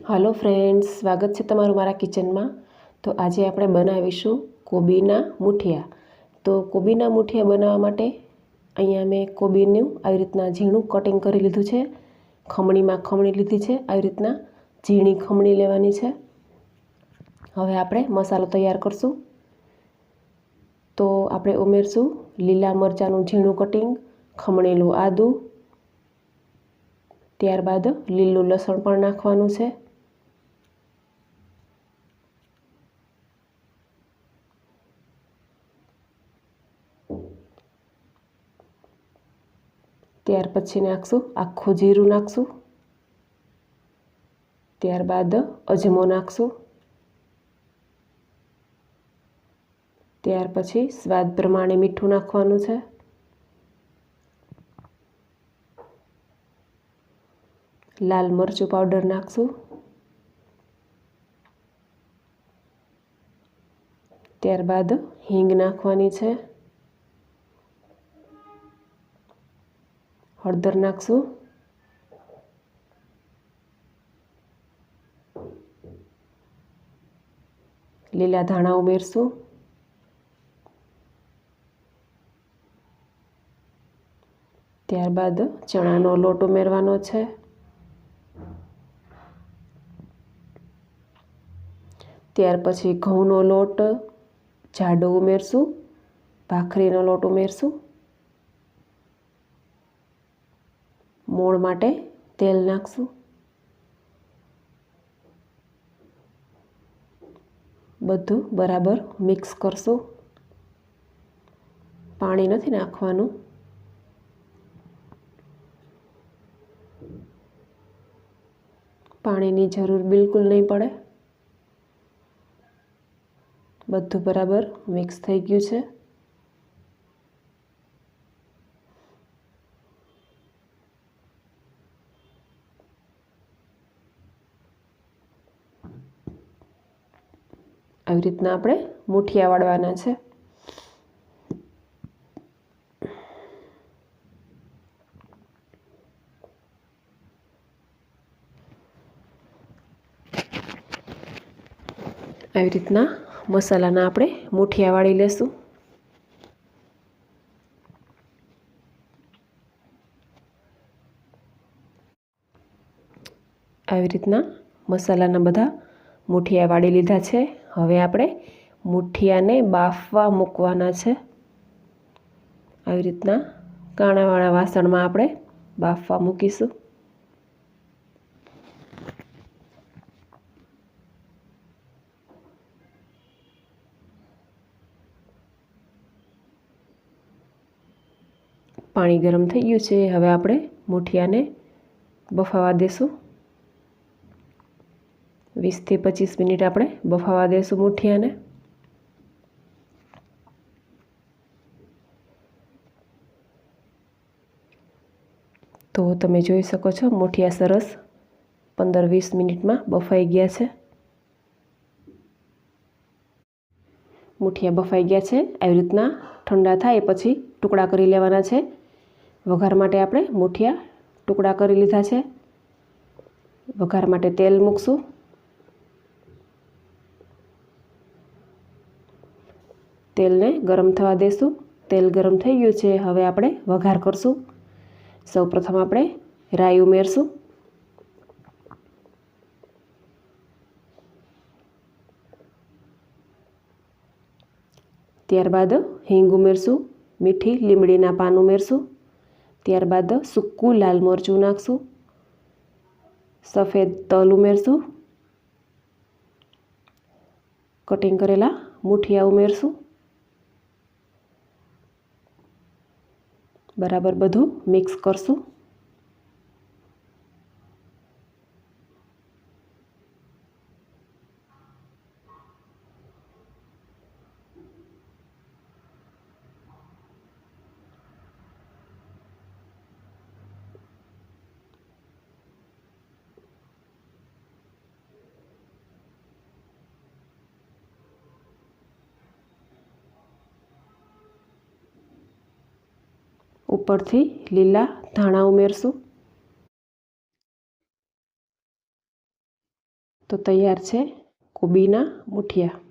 Hello friends, स्वागत है तमारुं मारा किचन में। तो आज આપણે બનાવીશું કોબીના મુઠિયા। तो કોબીના મુઠિયા બનાવવા માટે અહીંયા મેં કોબીનું આવી રીતના ઝીણું કટિંગ કરી લીધું છે। ખમણીમાં ખમણી લીધી છે, આવી રીતના ઝીણી ખમણી લેવાની છે। હવે આપણે મસાલો તૈયાર કરશું। તો આપણે ઉમેરશું લીલા મરચાંનું ઝીણું કટિંગ, ખમણેલું આદું, ત્યારબાદ લીલું લસણ પણ નાખવાનું છે। ત્યાર પછી નાખશું આખું જીરું નાખશું, ત્યારબાદ અજમો નાખશું, ત્યાર પછી સ્વાદ પ્રમાણે મીઠું નાખવાનું છે। લાલ મરચું પાવડર નાખશું, ત્યારબાદ હિંગ નાખવાની છે, હળદર નાખશું, લીલા ધાણા ઉમેરશું, ત્યારબાદ ચણાનો લોટ ઉમેરવાનો છે, ત્યાર પછી ઘઉંનો લોટ જાડો ઉમેરશું, ભાખરીનો લોટ ઉમેરશું, મોણ માટે તેલ નાખશું, બધું બરાબર મિક્સ કરશું। પાણી નથી નાખવાનું, પાણીની જરૂર બિલકુલ નહીં પડે। બધું બરાબર મિક્સ થઈ ગયું છે। આવી રીતના આપણે મુઠિયા વાળવાના છે। આવી રીતના મસાલાના આપણે મુઠિયા વાળી લેશું। આવી રીતના મસાલાના બધા મુઠિયા વાળી લીધા છે। હવે આપણે મુઠિયાને બાફવા મૂકવાના છે। આવી રીતના કાણાવાળા વાસણમાં આપણે બાફવા મૂકીશું। પાણી ગરમ થઈ ગયું છે, હવે આપણે મુઠિયાને બફાવા દેશું। 20 થી 25 મિનિટ આપણે બફાવા દેશું મુઠિયાને। તો તમે જોઈ શકો છો મુઠિયા સરસ 15-20 મિનિટમાં બફાઈ ગયા છે। મુઠિયા બફાઈ ગયા છે। આવી રીતના ઠંડા થાય પછી ટુકડા કરી લેવાના છે। વઘાર માટે આપણે મુઠિયા ટુકડા કરી લીધા છે। વઘાર માટે તેલ મૂકશું, તેલને ગરમ થવા દેશું। તેલ ગરમ થઈ ગયું છે, હવે આપણે વઘાર કરશું। સૌપ્રથમ આપણે રાઈ ઉમેરશું, ત્યારબાદ હિંગ ઉમેરશું, મીઠી લીમડીના પાન ઉમેરશું, ત્યારબાદ સૂકું લાલ મરચું નાખશું, સફેદ તલ ઉમેરશું, કટિંગ કરેલા મુઠિયા ઉમેરશું। બરાબર બધું મિક્સ કરશું। ઉપરથી લીલા ધાણા ઉમેરશું। તો તૈયાર છે કોબીના મૂઠિયા।